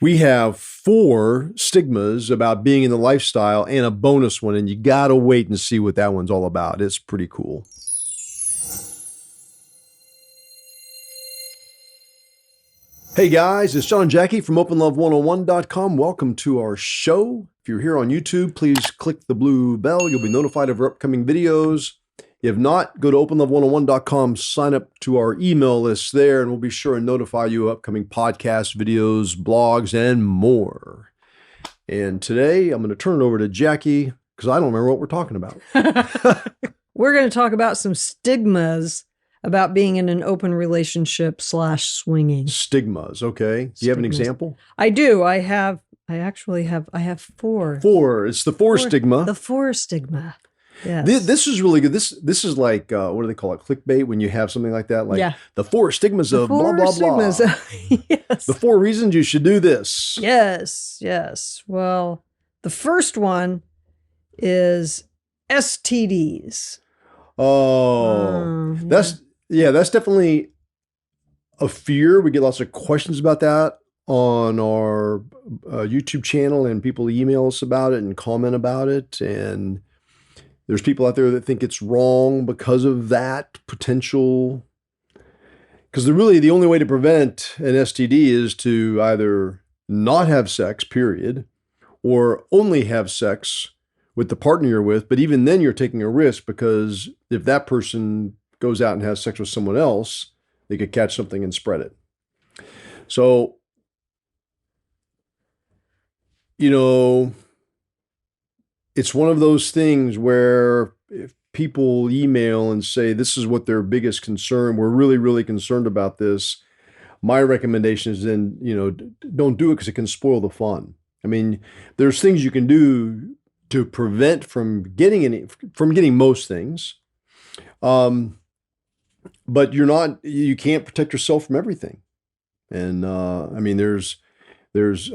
We have 4 stigmas about being in the lifestyle and a bonus one, and you got to wait and see what that one's all about. It's pretty cool. Hey guys, it's John and Jackie from OpenLove101.com. Welcome to our show. If you're here on YouTube, please click the blue bell. You'll be notified of our upcoming videos. If not, go to OpenLove101.com, sign up to our email list there, and we'll be sure and notify you of upcoming podcasts, videos, blogs, and more. And today, I'm going to turn it over to Jackie because I don't remember what we're talking about. We're going to talk about some stigmas about being in an open relationship / swinging. Stigmas, okay. Do you have an example? I do. I actually have 4. 4. It's the 4 stigma. The 4 stigma. Yes. This is really good. This is like, what do they call it? Clickbait when you have something like that? Like the 4 stigmas of blah, blah, blah. Yes. The 4 reasons you should do this. Yes. Well, the first one is STDs. Oh, that's definitely a fear. We get lots of questions about that on our YouTube channel, and people email us about it and comment about it. And there's people out there that think it's wrong because of that potential. Because the only way to prevent an STD is to either not have sex, period, or only have sex with the partner you're with. But even then you're taking a risk, because if that person goes out and has sex with someone else, they could catch something and spread it. So, it's one of those things where if people email and say this is what their biggest concern, we're really, really concerned about this, my recommendation is then, don't do it, because it can spoil the fun. I mean, there's things you can do to prevent from getting most things. But you can't protect yourself from everything. And, there's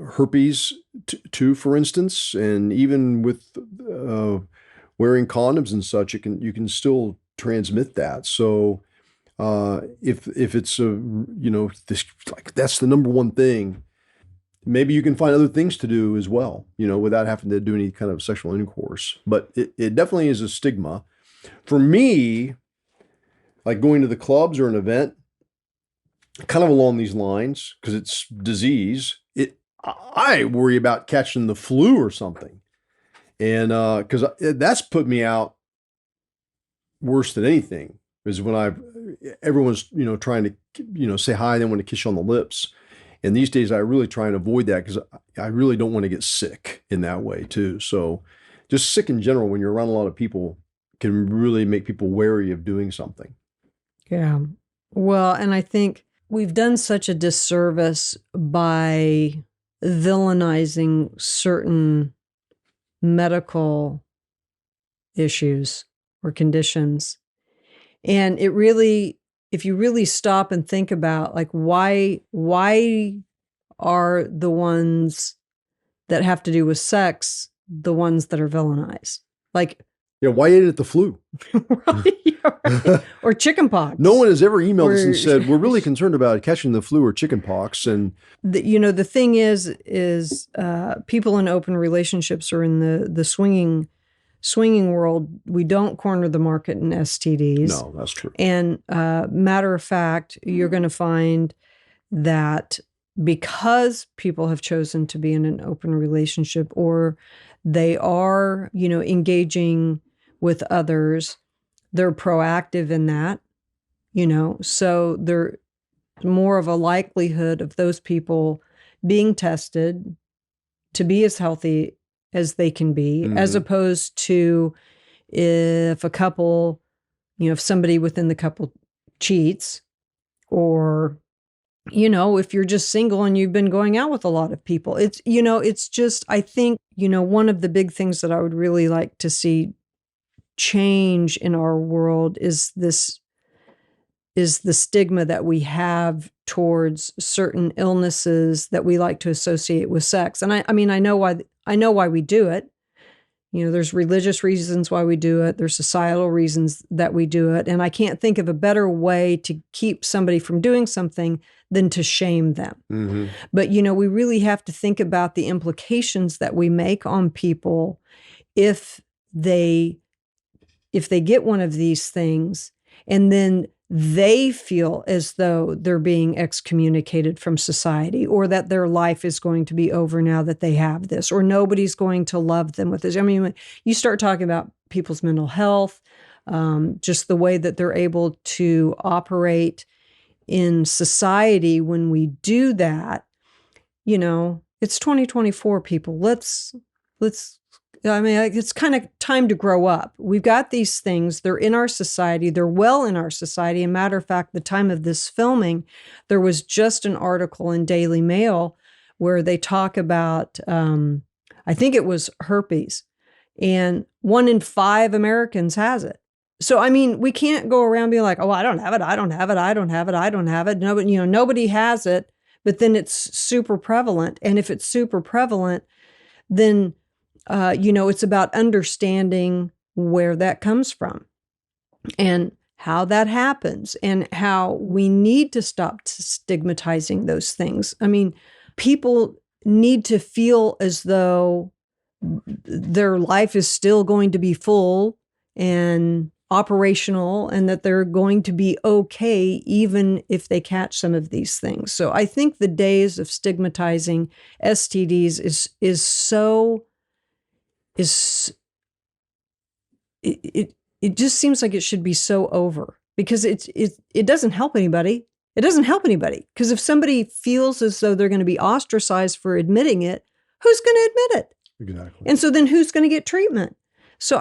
herpes too, for instance, and even with, wearing condoms and such, you can still transmit that. So, if it's that's the number one thing, maybe you can find other things to do as well, without having to do any kind of sexual intercourse. But it definitely is a stigma. For me, like going to the clubs or an event, kind of along these lines, because it's disease, I worry about catching the flu or something. And because that's put me out worse than anything, is when everyone's, trying to, say hi, they want to kiss you on the lips. And these days I really try and avoid that, because I really don't want to get sick in that way too. So just sick in general, when you're around a lot of people, can really make people wary of doing something. Yeah. Well, and I think we've done such a disservice by villainizing certain medical issues or conditions. And it really, if you really stop and think about, like, why are the ones that have to do with sex the ones that are villainized? Like, yeah, why ain't it the flu? right. Or chickenpox. No one has ever emailed us and said, we're really concerned about catching the flu or chickenpox. And the thing is people in open relationships or in the swinging world, we don't corner the market in STDs. No, that's true. And matter of fact, you're going to find that because people have chosen to be in an open relationship, or they are, engaging with others, they're proactive in that, so there's more of a likelihood of those people being tested to be as healthy as they can be, as opposed to if a couple, if somebody within the couple cheats, or, if you're just single and you've been going out with a lot of people. It's, it's just, I think, one of the big things that I would really like to see change in our world is the stigma that we have towards certain illnesses that we like to associate with sex. And I know why we do it. There's religious reasons why we do it. There's societal reasons that we do it. And I can't think of a better way to keep somebody from doing something than to shame them. Mm-hmm. But, we really have to think about the implications that we make on people if they get one of these things and then they feel as though they're being excommunicated from society, or that their life is going to be over now that they have this, or nobody's going to love them with this. I mean, you start talking about people's mental health, just the way that they're able to operate in society when we do that. It's 2024, people. It's kind of time to grow up. We've got these things. They're in our society. They're well in our society. As a matter of fact, the time of this filming, there was just an article in Daily Mail where they talk about, I think it was herpes, and 1 in 5 Americans has it. So, we can't go around being like, oh, I don't have it. I don't have it. I don't have it. I don't have it. Nobody, nobody has it, but then it's super prevalent. And if it's super prevalent, then it's about understanding where that comes from and how that happens and how we need to stop stigmatizing those things. People need to feel as though their life is still going to be full and operational, and that they're going to be okay even if they catch some of these things. So I think the days of stigmatizing STDs it just seems like it should be so over, because it doesn't help anybody. It doesn't help anybody, because if somebody feels as though they're going to be ostracized for admitting it, who's going to admit it? Exactly. And so then who's going to get treatment? So,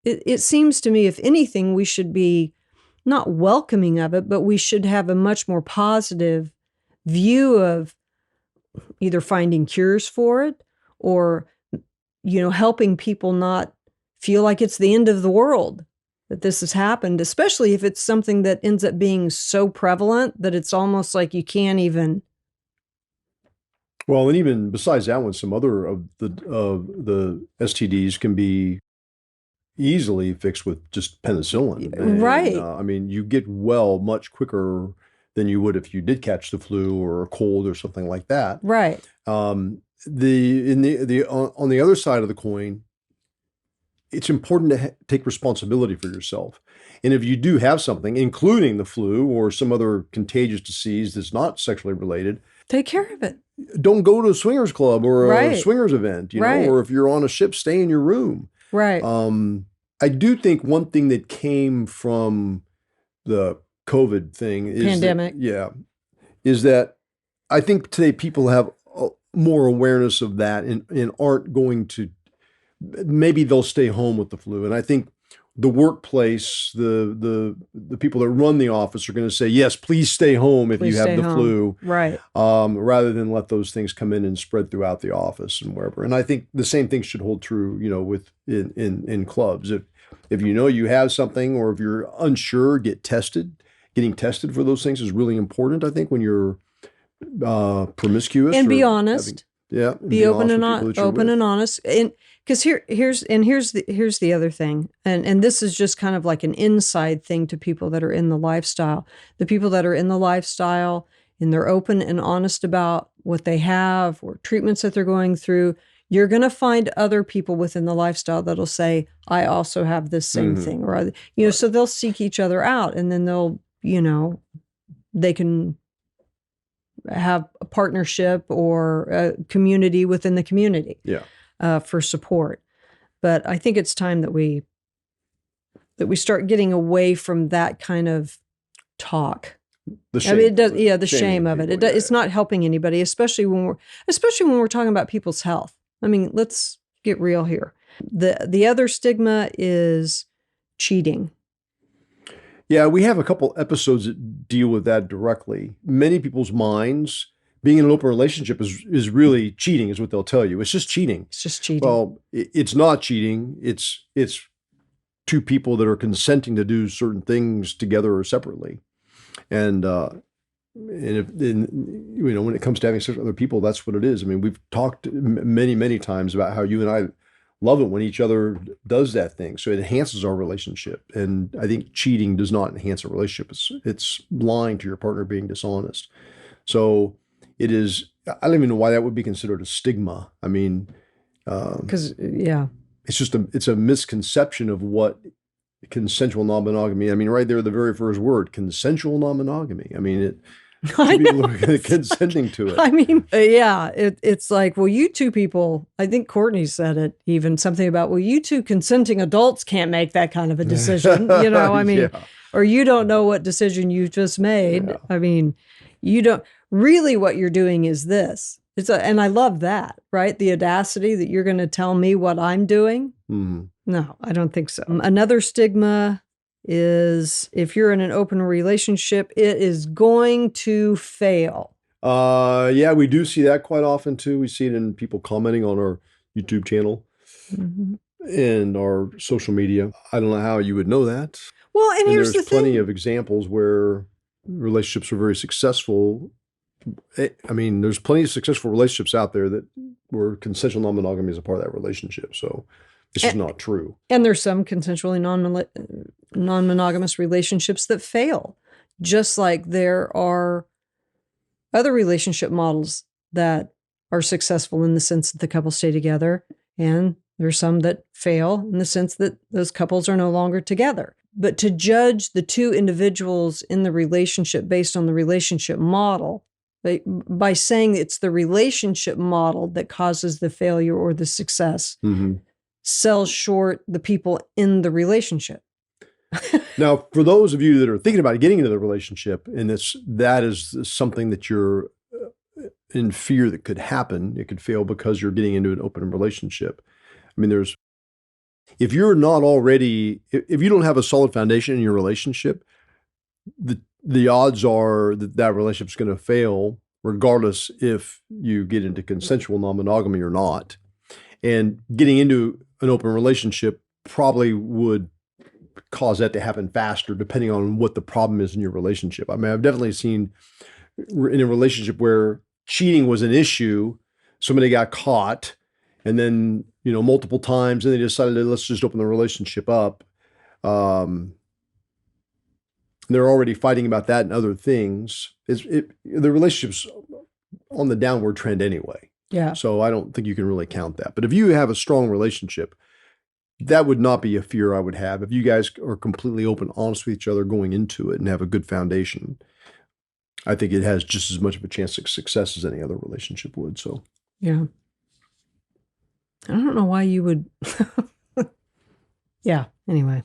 it seems to me, if anything, we should be not welcoming of it, but we should have a much more positive view of either finding cures for it, or helping people not feel like it's the end of the world that this has happened, especially if it's something that ends up being so prevalent that it's almost like you can't even. Well, and even besides that one, some other of the STDs can be easily fixed with just penicillin. Right. You get well much quicker than you would if you did catch the flu or a cold or something like that. Right. On the other side of the coin, it's important to take responsibility for yourself. And if you do have something, including the flu or some other contagious disease that's not sexually related, take care of it. Don't go to a swingers club or a Right. swingers event, Right. or if you're on a ship, stay in your room. Right. I do think one thing that came from the COVID thing is Pandemic. is that I think today people have more awareness of that and aren't going to, maybe they'll stay home with the flu. And I think the workplace, the people that run the office are going to say, yes, please stay home if you have the flu. Right. Rather than let those things come in and spread throughout the office and wherever. And I think the same thing should hold true, with in clubs. If you have something, or if you're unsure, get tested. Getting tested for those things is really important, I think, when you're promiscuous. And be honest. Be open and honest. And because here's the other thing, and this is just kind of like an inside thing to people that are in the lifestyle. The people that are in the lifestyle, and they're open and honest about what they have or treatments that they're going through, you're going to find other people within the lifestyle that'll say, I also have this same thing, or so they'll seek each other out, and then they'll, they can have a partnership or a community within the community. For support. But I think it's time that we start getting away from that kind of talk. The shame. It does. Yeah, the shame of it. It's not helping anybody, especially when we're talking about people's health. Let's get real here. The other stigma is cheating. Yeah, we have a couple episodes that deal with that directly. Many people's minds, being in an open relationship is really cheating, is what they'll tell you. It's just cheating. It's just cheating. Well, it's not cheating. It's two people that are consenting to do certain things together or separately. And when it comes to having sex with other people, that's what it is. We've talked many, many times about how you and I love it when each other does that thing. So it enhances our relationship. And I think cheating does not enhance a relationship. It's lying to your partner, being dishonest. So it is, I don't even know why that would be considered a stigma. I mean, Because, yeah. it's a misconception of what consensual non-monogamy. I mean, right there, the very first word, consensual non-monogamy. I mean, I two people know. are consenting to it. I mean, yeah, it's like, well, you two people, I think Courtney said it, even something about, well, you two consenting adults can't make that kind of a decision, I mean, Yeah. or you don't know what decision you just made. Yeah. I mean, you don't really, what you're doing is this. And I love that, right? The audacity that you're going to tell me what I'm doing. Mhm. No, I don't think so. Another stigma is if you're in an open relationship, it is going to fail. Yeah, we do see that quite often too. We see it in people commenting on our YouTube channel and our social media. I don't know how you would know that. Well, and here's there's the plenty thing. of examples where relationships are very successful. I mean, there's plenty of successful relationships out there that where consensual non-monogamy is a part of that relationship. So it's just not true. And there's some consensually non-monogamous relationships that fail, just like there are other relationship models that are successful in the sense that the couple stay together, and there's some that fail in the sense that those couples are no longer together. But to judge the two individuals in the relationship based on the relationship model, by saying it's the relationship model that causes the failure or the success, sells short the people in the relationship. Now, for those of you that are thinking about getting into the relationship, and that is something that you're in fear that could happen, it could fail because you're getting into an open relationship. I mean, if you're not already, if you don't have a solid foundation in your relationship, the odds are that relationship is going to fail, regardless if you get into consensual non-monogamy or not. And getting into an open relationship probably would cause that to happen faster, depending on what the problem is in your relationship. I mean, I've definitely seen in a relationship where cheating was an issue, somebody got caught, and then, multiple times, and they decided, let's just open the relationship up. They're already fighting about that and other things. The relationship's on the downward trend anyway. Yeah. So I don't think you can really count that. But if you have a strong relationship, that would not be a fear I would have. If you guys are completely open, honest with each other going into it and have a good foundation, I think it has just as much of a chance of success as any other relationship would. So, yeah. I don't know why you would. Yeah. Anyway.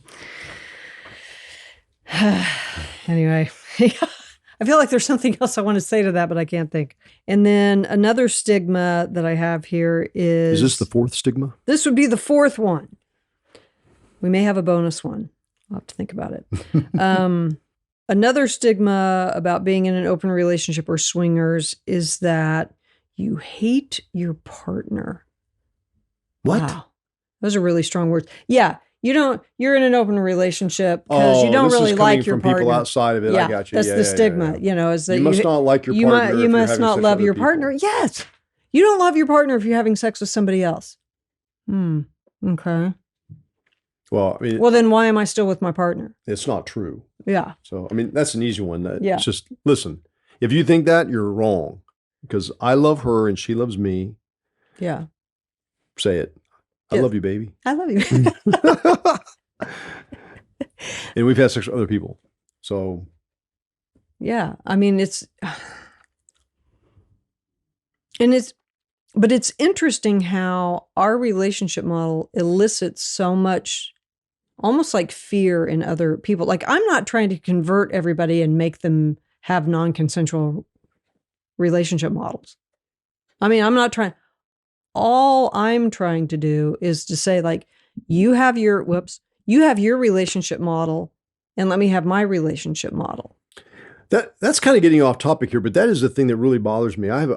Anyway. I feel like there's something else I want to say to that, but I can't think. And then another stigma that I have here is... Is this the fourth stigma? This would be the fourth one. We may have a bonus one. I'll have to think about it. Another stigma about being in an open relationship or swingers is that you hate your partner. What? Wow. Those are really strong words. Yeah. You're in an open relationship because you don't really like your partner. People outside of it. Yeah, I got you. That's the stigma, is that you must not like your partner. You must not love your partner. Yes. You don't love your partner if you're having sex with somebody else. Okay. Well, I mean, then why am I still with my partner? It's not true. Yeah. So, I mean, that's an easy one. Yeah. It's just, listen, if you think that, you're wrong, because I love her and she loves me. Yeah. Say it. I love you, baby. I love you. And we've had sex with other people. So. Yeah. I mean, but it's interesting how our relationship model elicits so much, almost like fear in other people. Like, I'm not trying to convert everybody and make them have non-consensual relationship models. I mean, I'm not trying. All I'm trying to do is to say, like, you have your relationship model, and let me have my relationship model. That's kind of getting off topic here, but that is the thing that really bothers me. I've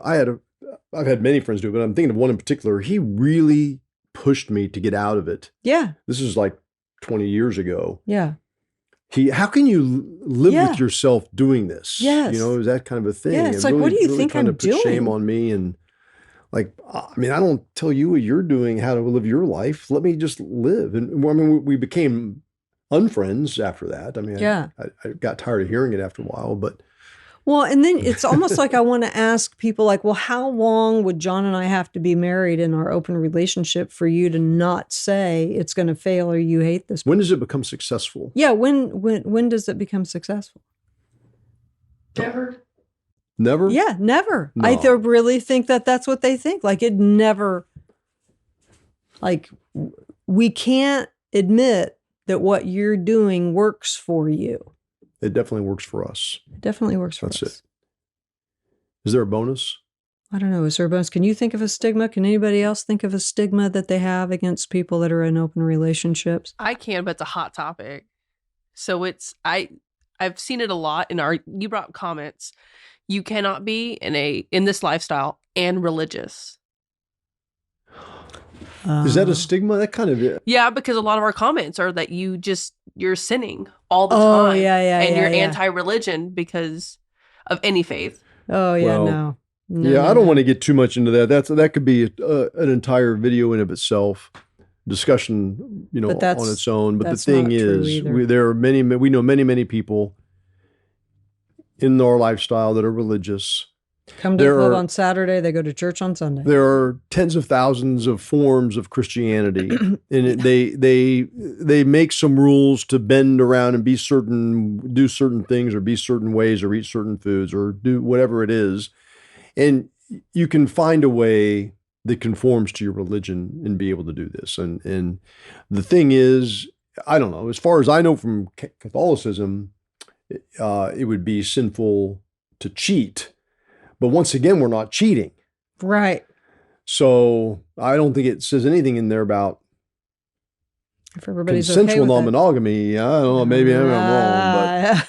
had many friends do it, but I'm thinking of one in particular. He really pushed me to get out of it. Yeah. This is like 20 years ago. Yeah. How can you live with yourself doing this? Yes. Is that kind of a thing? Yeah. It's and like, what do you think trying I'm to put doing? shame on me and Like, I mean, I don't tell you what you're doing, how to live your life. Let me just live. And well, I mean, we became unfriends after that. I mean, Yeah. I got tired of hearing it after a while, but Well, and then it's almost like I want to ask people like, well, how long would John and I have to be married in our open relationship for you to not say it's going to fail or you hate this? when does it become successful? Yeah, when does it become successful? Never. Never? Yeah, never. No. I really think that that's what they think. Like it never, like we can't admit that what you're doing works for you. It definitely works for us. It definitely works for That's us. it. Is there a bonus? I don't know. Is there a bonus? Can you think of a stigma? Can anybody else think of a stigma that they have against people that are in open relationships? I can, but it's a hot topic. So I've seen it a lot you brought up comments. You cannot be in this lifestyle and religious. Is that a stigma? That kind of Yeah, because a lot of our comments are that you're sinning all the Oh, time. yeah, and you're yeah. anti-religion because of any faith. Oh yeah, Well, no. yeah, no, I don't no. want to get too much into that. That could be an entire video in of itself, discussion, But that's- on its own. But the that's thing not true is, either. we know many people in our lifestyle that are religious. Come to the There club are- on Saturday. They go to church on Sunday. There are tens of thousands of forms of Christianity, and they make some rules to bend around and do certain things, or be certain ways, or eat certain foods, or do whatever it is. And you can find a way that conforms to your religion and be able to do this. And the thing is, I don't know, as far as I know from Catholicism, it would be sinful to cheat. But once again, we're not cheating. Right. So I don't think it says anything in there about If everybody's consensual okay with it. non-monogamy. I don't know, maybe I'm wrong, but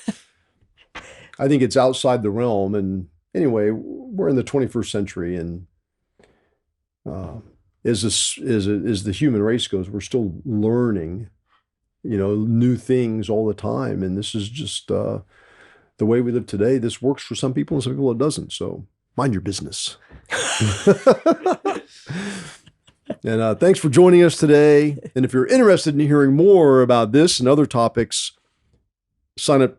but I think it's outside the realm. And anyway, we're in the 21st century, and as the human race goes, we're still learning, new things all the time. And this is just the way we live today. This works for some people, and some people it doesn't. So mind your business. And thanks for joining us today. And if you're interested in hearing more about this and other topics, sign up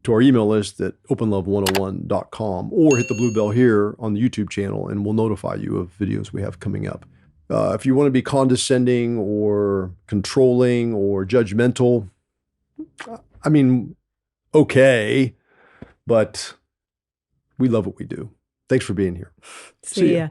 to our email list at openlove101.com, or hit the blue bell here on the YouTube channel, and we'll notify you of videos we have coming up. If you want to be condescending or controlling or judgmental, I mean, okay, but we love what we do. Thanks for being here. see ya.